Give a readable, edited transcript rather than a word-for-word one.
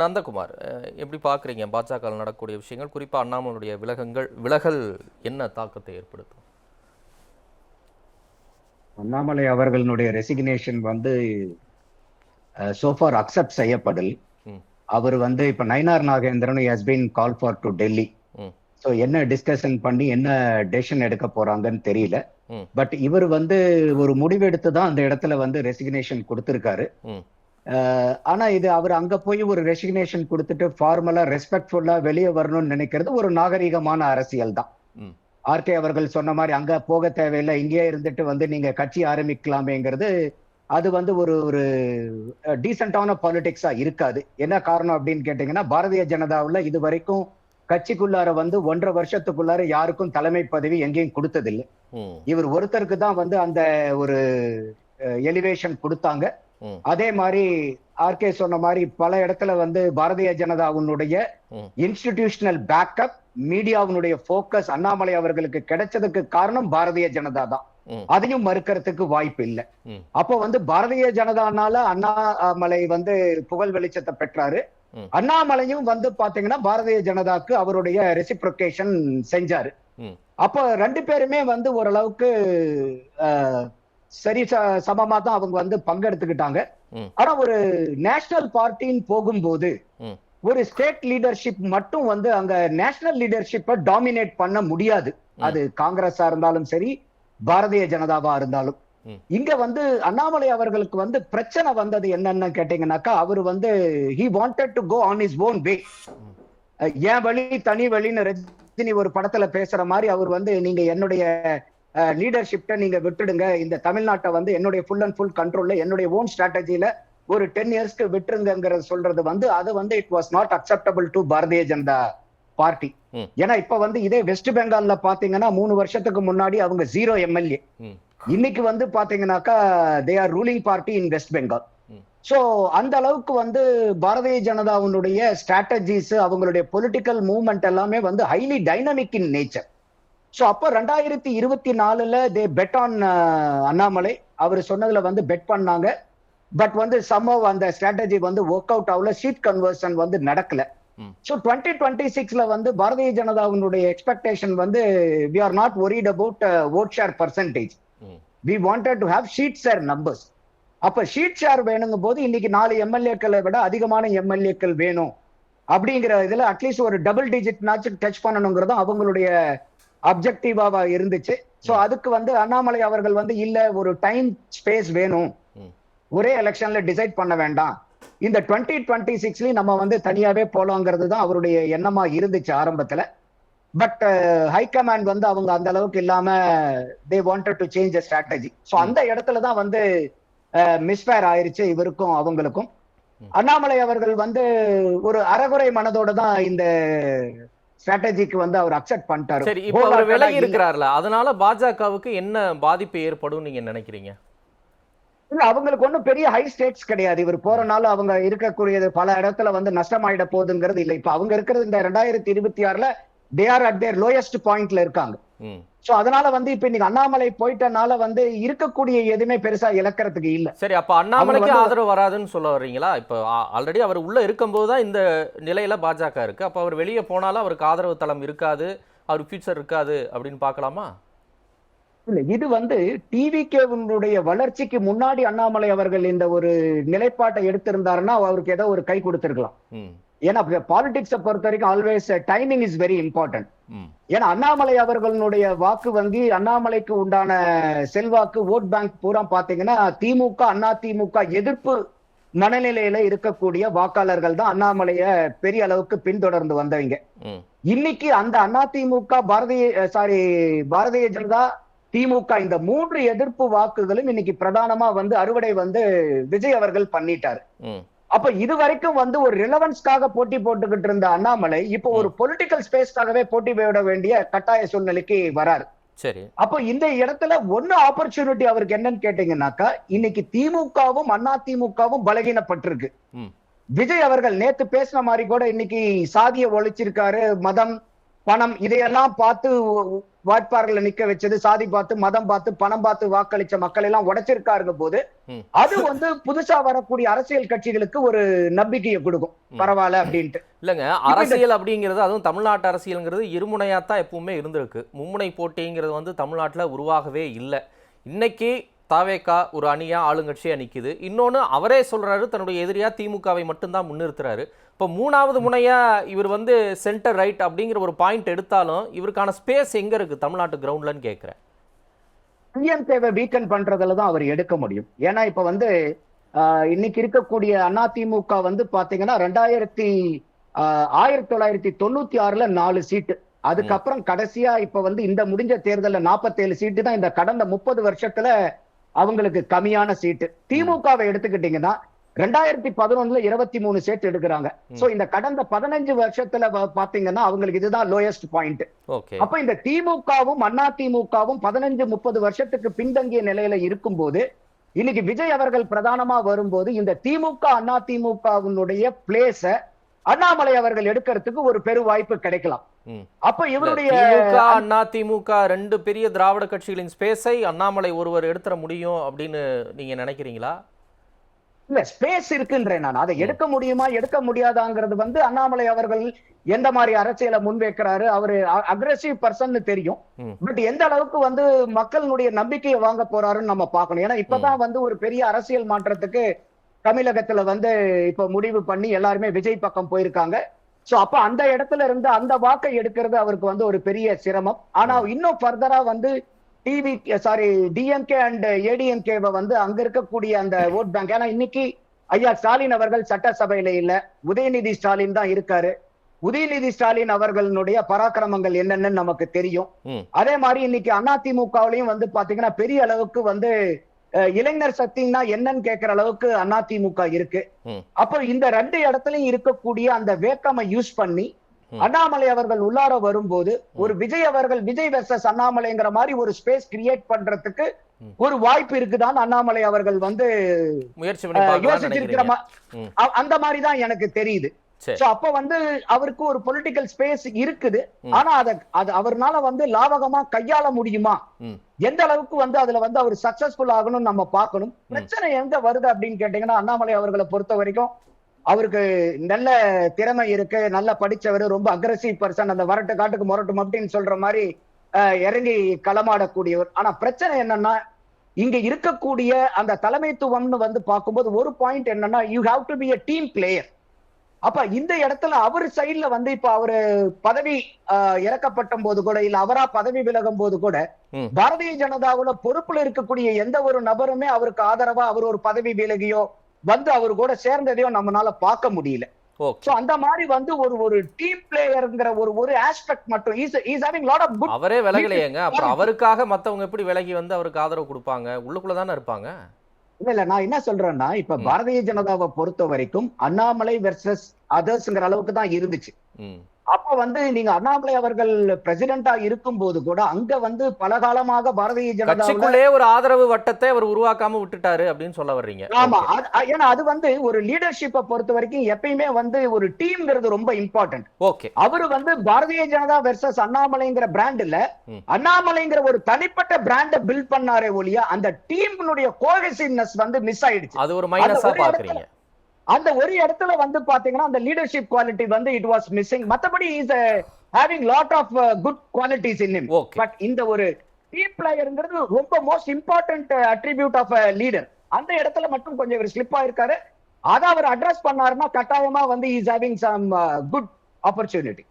நந்தகுமார், எப்படி பார்க்குறீங்க பாஜக நடக்கக்கூடிய விஷயங்கள், குறிப்பாக அண்ணாமலையுடைய விலகல் என்ன தாக்கத்தை ஏற்படுத்தும்? அண்ணாமலை அவர்களுடைய ரெசிக்னேஷன் வந்து சோஃபார் அக்செப்ட் செய்யப்படல். அவர் வந்து இப்ப Nainar Nagendran has been call for to Delhi. So என்ன டிஸ்கஷன் பண்ணி என்ன டெசிஷன் எடுக்க போறாங்கன்னு தெரியல. பட் இவர் வந்து ஒரு முடிவெடுத்து தான் அந்த இடத்துல வந்து ரெசிக்னேஷன் கொடுத்திருக்காரு. ஆனா இது அவர் அங்க போய் ஒரு ரெசிக்னேஷன் கொடுத்துட்டு ஃபார்மலா ரெஸ்பெக்ட்ஃபுல்லா வெளியே வரணும்னு நினைக்கிறது ஒரு நாகரிகமான அரசியல் தான். ஆர்கே அவர்கள் சொன்ன மாதிரி அங்க போக தேவையில்லை, இங்கேயே இருந்துட்டு வந்து நீங்க கட்சி ஆரம்பிக்கலாமேங்கிறது அது வந்து ஒரு ஒரு டீசென்டான பாலிடிக்ஸா இருக்காது. என்ன காரணம் அப்படின்னு கேட்டீங்கன்னா, பாரதிய ஜனதாவில் இது வரைக்கும் கட்சிக்குள்ளார வந்து 1.5 வருஷத்துக்குள்ளார யாருக்கும் தலைமை பதவி எங்கேயும் கொடுத்ததில்லை. இவர் ஒருத்தருக்கு தான் வந்து அந்த ஒரு எலிவேஷன் கொடுத்தாங்க. அதே மாதிரி ஆர்கே சொன்ன மாதிரி பல இடத்துல வந்து பாரதிய ஜனதாவுடைய இன்ஸ்டிடியூஷனல் பேக்கப், மீடியாவுடைய போக்கஸ் அண்ணாமலை அவர்களுக்கு கிடைச்சதுக்கு காரணம் பாரதிய ஜனதா தான். அதையும் மறுக்கிறதுக்கு வாய்ப்பு இல்லை. அப்போ வந்து பாரதிய ஜனதானால அண்ணாமலை வந்து புகழ் வெளிச்சத்தை பெற்றாரு. அண்ணாமலையும் வந்து பாத்தீங்கன்னா பாரதிய ஜனதாக்கு அவருடைய ரெசிப்ரோகேஷன் செஞ்சாரு. அப்போ 2 பேருமே வந்து ஓரளவுக்கு சரி சமமா தான் அவங்க வந்து பங்கெடுத்துக்கிட்டாங்க. ஆனா ஒரு நேஷனல் பார்ட்டின்னு போகும்போது ஒரு ஸ்டேட் லீடர்ஷிப் மட்டும் வந்து அங்க நேஷனல் லீடர்ஷிப்பை டாமினேட் பண்ண முடியாது. அது காங்கிரஸா இருந்தாலும் சரி, பாரதிய ஜனதாவா இருந்தாலும். இங்க வந்து அண்ணாமலை அவர்களுக்கு வந்து பிரச்சனை வந்தது என்னன்னு கேட்டீங்கன்னாக்கா, அவர் வந்து he wanted to go on his own way. ஏன் வழி தனி வழின்னு ரஜினி ஒரு படத்துல பேசுற மாதிரி அவர் வந்து நீங்க என்னுடைய லீடர்ஷிப்ட நீங்க விட்டுடுங்க, இந்த தமிழ்நாட்டை வந்து என்னுடைய ஃபுல் அண்ட் ஃபுல் கண்ட்ரோல்ல என்னுடைய ஓன் ஸ்ட்ராட்டஜில ஒரு 10 இயர்ஸ்க்கு விட்டுருங்கிறது சொல்றது வந்து அது வந்து it was not acceptable to Bharatiya Janata party. ஏன்னா இப்ப வந்து இதே வெஸ்ட் பெங்கால்ல பாத்தீங்கன்னா 3 வருஷத்துக்கு முன்னாடி அவங்க 0 எம்எல்ஏ. இன்னைக்கு வந்து பாத்தீங்கன்னாக்கா they are ruling party in west Bengal. So அந்த அளவுக்கு வந்து பாரதிய ஜனதாவுடைய ஸ்ட்ராட்டஜிஸ், அவங்களுடைய பொலிட்டிக்கல் மூவ்மெண்ட் எல்லாமே வந்து highly dynamic in nature. So அப்போ 2024 தே பெட் ஆன் அண்ணாமலை. அவர் சொன்னதுல வந்து பெட் பண்ணாங்க. பட் வந்து சம்பவ் அந்த ஸ்ட்ராட்டஜி வந்து ஒர்க் அவுட் ஆகல, சீட் கன்வர்ஷன் வந்து நடக்கல. சோ 2026 வந்து பாரதிய ஜனதாவுடைய எக்ஸ்பெக்டேஷன் வந்து we are not worried about vote share percentage. We wanted to have sheet share numbers. அப்ப ஷீட் ஷேர் வேணுங்கும் போது இன்னைக்கு 4 எம்எல்ஏக்களை விட அதிகமான எம்எல்ஏக்கள் வேணும் அப்படிங்கிற இதுல அட்லீஸ்ட் ஒரு டபுள் டிஜிட் நாச்சு டச் பண்ணணுங்கிறது அவங்களுடைய அப்ஜெக்டிவா இருந்துச்சு. சோ அதுக்கு வந்து அண்ணாமலை அவர்கள் வந்து இல்ல, ஒரு டைம் ஸ்பேஸ் வேணும், ஒரே எலெக்ஷன்ல டிசைட் பண்ண வேண்டாம், இந்த 2026 நம்ம வந்து தனியாவே போலாங்கிறது தான் அவருடைய எண்ணமா இருந்துச்சு ஆரம்பத்துல. பட் ஹைகமாண்ட் வந்து அவங்க அந்த அளவுக்கு இல்லாம they wanted to change the strategy. So அந்த இடத்துல தான் வந்து மிஸ்ஃபயர் ஆயிருச்சு இவருக்கும் அவங்களுக்கும். அண்ணாமலை அவர்கள் வந்து ஒரு அறகுறை மனதோட தான் இந்த ஸ்ட்ராட்டஜிக்கு வந்து அவர் அக்செப்ட் பண்ணிட்டாரு. சரி, இப்போ அவர் விலகி இருக்கிறார்ல, அதனால பாஜகவுக்கு என்ன பாதிப்பு ஏற்படும் நீங்க நினைக்கிறீங்க? இல்ல, அவங்களுக்கு ஒன்றும் பெரிய ஹை ஸ்டேட்ஸ் கிடையாது. இவர் போறனால அவங்க இருக்கக்கூடியது பல இடத்துல வந்து நஷ்டமாயிட போகுதுங்கிறது இல்லை. இப்ப அவங்க இருக்கிறது இந்த 2026 they are at their lowest பாயிண்ட்ல இருக்காங்க. சோ அதனால வந்து இப்ப இன்னைக்கு அண்ணாமலை போயிட்டனால வந்து இருக்கக்கூடிய எதுவுமே பெருசா இழக்கிறதுக்கு இல்ல. சரி, அப்ப அண்ணாமலைக்கு ஆதரவு வராதுன்னு சொல்ல வர்றீங்களா? இப்ப ஆல்ரெடி அவர் உள்ள இருக்கும்போது தான் இந்த நிலையில பாஜக இருக்கு. அப்ப அவர் வெளியே போனாலும் அவருக்கு ஆதரவு தளம் இருக்காது, அவர் ஃபியூச்சர் இருக்காது அப்படின்னு பார்க்கலாமா? இல்ல, இது வந்து டிவிகேவுடைய வளர்ச்சிக்கு முன்னாடி அண்ணாமலை அவர்கள் இந்த ஒரு நிலைப்பாட்டை எடுத்திருந்தாருன்னா அவருக்கு ஏதோ ஒரு கை கொடுத்திருக்கலாம். ஏன்னா பாலிடிக்ஸை பொறுத்த வரைக்கும் always timing is very important. ஏன்னா அண்ணாமலை அவர்களுடைய வாக்கு வங்கி, அண்ணாமலைக்கு உண்டான செல்வாக்கு, ஓட் பேங்க் பூரா பாத்தீங்கன்னா திமுக, அண்ணா திமுக எதிர்ப்பு மனநிலையில இருக்கக்கூடிய வாக்காளர்கள் தான் அண்ணாமலைய பெரிய அளவுக்கு பின்தொடர்ந்து வந்தவங்க. இன்னைக்கு அந்த அண்ணா திமுக, பாரதிய ஜனதா, திமுக இந்த 3 எதிர்ப்பு வாக்குகளும் இன்னைக்கு பிரதானமா வந்து அறுவடை வந்து விஜய் அவர்கள் பண்ணிட்டாரு. அப்ப இது வரைக்கும் வந்து ஒரு ரிலவன்ஸ்க்காக போட்டி போட்டுக்கிட்டு இருந்த அண்ணாமலை இப்போ ஒரு பொலிட்டிக்கல் ஸ்பேஸ்க்காகவே போட்டி போட வேண்டிய கட்டாய சூழ்நிலைக்கு வராரு. சரி, அப்போ இந்த இடத்துல ஒன்னு ஆப்பர்ச்சுனிட்டி அவருக்கு என்னன்னு கேட்டீங்கன்னாக்கா, இன்னைக்கு திமுகவும் அண்ணா திமுகவும் பலகீனப்பட்டிருக்கு. விஜய் அவர்கள் நேத்து பேசின மாதிரி கூட இன்னைக்கு சாதியை ஒழிச்சிருக்காரு, மதம், பணம் இதையெல்லாம் பார்த்து வாட்பாறையில நிக்க வச்சது சாதி பார்த்து மதம் பார்த்து பணம் பார்த்து வாக்களிச்ச மக்கள் எல்லாம் உடைச்சிருக்காருங்க போது அது வந்து புதுசா வரக்கூடிய அரசியல் கட்சிகளுக்கு ஒரு நம்பிக்கையை கொடுக்கும், பரவாயில்ல அப்படின்ட்டு. இல்லங்க, அரசியல் அப்படிங்கிறது, அதுவும் தமிழ்நாட்டு அரசியல்ங்கிறது இருமுனையாத்தான் எப்பவுமே இருந்திருக்கு. மும்முனை போட்டிங்கிறது வந்து தமிழ்நாட்டுல உருவாகவே இல்லை. இன்னைக்கு தாவேகா ஒரு அணியா ஆளுங்கட்சியா நிக்குது. இன்னொன்னு அவரே சொல்றாரு தன்னுடைய எதிரியா திமுகவை மட்டும்தான் முன்னிறுத்துறாரு. இப்போ மூணாவது முனையா இவர் வந்து சென்டர் ரைட் அப்படிங்கிற ஒரு பாயிண்ட் எடுத்தாலும் இவருக்கான ஸ்பேஸ் எங்க இருக்கு தமிழ்நாட்டு கிரவுண்ட்லன்னு கேட்கிறேன். டிஎம்கேவை வீக்கன் பண்றதுல தான் அவர் எடுக்க முடியும். ஏன்னா இப்ப வந்து இன்னைக்கு இருக்கக்கூடிய அதிமுக வந்து பாத்தீங்கன்னா 1996ல 4 சீட்டு, அதுக்கப்புறம் கடைசியா இப்ப வந்து இந்த முடிஞ்ச தேர்தல்ல 47 சீட்டு தான் இந்த கடந்த 30 வருஷத்துல அவங்களுக்கு கம்மியான சீட்டு. திமுகவை எடுத்துக்கிட்டீங்கன்னா 2011ல 23 சீட் எடுக்கிறாங்க. சோ இந்த கடந்த 15 வருஷத்துல பாத்தீங்கன்னா அவங்களுக்கு இதுதான் லோயஸ்ட் பாயிண்ட். அப்ப இந்த திமுகவும் அதிமுகவும் 15-30 வருஷத்துக்கு பின்தங்கிய நிலையில இருக்கும்போது இன்னைக்கு விஜய் அவர்கள் பிரதானமா வரும்போது இந்த திமுக அதிமுகவினுடைய பிளேஸ அண்ணாமலை அவர்கள் எடுக்கிறதுக்கு ஒரு பெரு வாய்ப்பு கிடைக்கலாம். அப்ப இவருடைய அதிமுக 2 பெரிய திராவிட கட்சிகளின் ஸ்பேஸை அண்ணாமலை ஒருவர் எடுத்துற முடியும் அப்படின்னு நீங்க நினைக்கிறீங்களா? இல்ல, ஸ்பேஸ் இருக்குன்றேன் நான். அதை எடுக்க முடியுமா எடுக்க முடியாதாங்கிறது வந்து அண்ணாமலை அவர்கள் எந்த மாதிரி அரசியலை முன்வைக்கிறாரு, அவரு அக்ரெசிவ் பர்சன் தெரியும். பட் எந்த அளவுக்கு வந்து மக்களுடைய நம்பிக்கையை வாங்க போறாருன்னு நம்ம பார்க்கணும். ஏன்னா இப்பதான் வந்து ஒரு பெரிய அரசியல் மாற்றத்துக்கு தமிழகத்துல வந்து இப்ப முடிவு பண்ணி எல்லாருமே விஜய் பக்கம் போயிருக்காங்க. சோ அப்ப அந்த இடத்துல இருந்து அந்த வாக்கை எடுக்கிறது அவருக்கு வந்து ஒரு பெரிய சிரமம். ஆனா இன்னும் ஃபர்தரா வந்து டிஎம்கே அண்ட் ஏடிஎம்கே வந்து அங்க இருக்கக்கூடிய அந்த ஓட் பேங்க், ஏன்னா இன்னைக்கு ஐயா ஸ்டாலின் அவர்கள் சட்டசபையில இல்ல, உதயநிதி ஸ்டாலின் தான் இருக்காரு. உதயநிதி ஸ்டாலின் அவர்களுடைய பராக்கிரமங்கள் என்னன்னு நமக்கு தெரியும். அதே மாதிரி இன்னைக்கு அதிமுகவிலையும் வந்து பாத்தீங்கன்னா பெரிய அளவுக்கு வந்து இளைஞர் சக்தின்னா என்னன்னு கேட்கிற அளவுக்கு அதிமுக இருக்கு. அப்போ இந்த 2 இடத்துலயும் இருக்கக்கூடிய அந்த வேக்கமை யூஸ் பண்ணி அண்ணாமலை அவர்கள் உள்ளார வரும்போது ஒரு விஜய் அவர்கள் விஜய் வெர்சஸ் அண்ணாமலைங்கிற மாதிரி ஒரு ஸ்பேஸ் கிரியேட் பண்றதுக்கு ஒரு வாய்ப்பு இருக்குதான் அண்ணாமலை அவர்கள் வந்து யோசிச்சிருக்கிற அந்த மாதிரி தான் எனக்கு தெரியுது. அப்ப வந்து அவருக்கு ஒரு பொலிட்டிக்கல் ஸ்பேஸ் இருக்குது. ஆனா அது அவர்னால வந்து லாபகமா கையாள முடியுமா, எந்த அளவுக்கு வந்து அதுல வந்து அவர் சக்சஸ்ஃபுல் ஆகணும்னு நம்ம பார்க்கணும். பிரச்சனை எங்க வருது அப்படின்னு கேட்டீங்கன்னா அண்ணாமலை அவர்களை பொறுத்த வரைக்கும் அவருக்கு நல்ல திறமை இருக்கு, நல்லா படிச்சவர், ரொம்ப அக்ரெசிவ் பர்சன், அந்த வரட்டு காட்டுக்கு முரட்டும் அப்படின்னு சொல்ற மாதிரி இறங்கி களமாடக்கூடியவர். ஆனா பிரச்சனை என்னன்னா இங்க இருக்கக்கூடிய அந்த தலைமைத்துவம்னு வந்து பார்க்கும்போது ஒரு பாயிண்ட் என்னன்னா you have to be a team player. அப்ப இந்த இடத்துல அவர் சைட்ல வந்து இப்ப அவரு பதவி இறக்கப்பட்ட போது கூட இல்ல அவரா பதவி விலகும் போது கூட பாரதிய ஜனதாவோட பொறுப்புல இருக்கக்கூடிய எந்த ஒரு நபருமே அவருக்கு ஆதரவா அவர் ஒரு பதவி விலகியோ வந்து அவர் கூட சேர்ந்ததையோ நம்மளால பார்க்க முடியல. அந்த மாதிரி வந்து ஒரு டீம் பிளேயர்ங்கிற ஒரு ஆஸ்பெக்ட் மட்டும் is having lot of good. அவரே விலகலையேங்க, அப்புறம் அவருக்காக மத்தவங்க எப்படி விலகி வந்து அவருக்கு ஆதரவு கொடுப்பாங்க? உள்ளுக்குள்ள தானே இருப்பாங்க. இல்ல நான் என்ன சொல்றேன்னா இப்ப பாரதிய ஜனதாவை பொறுத்த வரைக்கும் அண்ணாமலை வெர்சஸ் அதர்ஸ்ங்கிற அளவுக்கு தான் இருந்துச்சு. அப்ப வந்து நீங்க அண்ணாமலை அவர்கள் பிரசிடென்டா இருக்கும் போது கூட அங்க வந்து பல காலமாக பாரதிய ஜனதாவுக்குள்ளே ஒரு ஆதரவு வட்டத்தை அவர் உருவாக்காம விட்டுட்டாரு அப்படின்னு சொல்ல வர்றீங்க. ஆமா, ஏன்னா அது வந்து ஒரு லீடர்ஷிப்பை பொறுத்த வரைக்கும் எப்பயுமே வந்து ஒரு டீம்ங்கிறது ரொம்ப இம்பார்ட்டன்ட். ஓகே, அவரு வந்து பாரதிய ஜனதா வெர்சஸ் அண்ணாமலைங்கிற பிராண்ட் இல்ல, அண்ணாமலைங்கிற ஒரு தனிப்பட்ட பிராண்ட பில்ட் பண்ணாரே ஒழிய அந்த டீம்னுடைய கோஹெசிவ்னஸ் வந்து மிஸ் ஆயிடுச்சு. அது ஒரு மைனஸா பாக்குறீங்க. அந்த ஒரு இடத்துல வந்து பாத்தீங்கன்னா அந்த லீடர்ஷிப் குவாலிட்டி வந்து இட் வாஸ் மிஸ்ஸிங். மத்தபடி is having lot of good qualities in him. But இந்த ஒரு டீம் பிளேயர்ங்கிறது ரொம்ப most important attribute of a leader. அந்த இடத்துல மட்டும் கொஞ்சம் இவர் ஸ்லிப் ஆயிருக்காரு. அதை அவர் அட்ரஸ் பண்ணாருன்னா கட்டாயமா வந்து is having some good opportunity.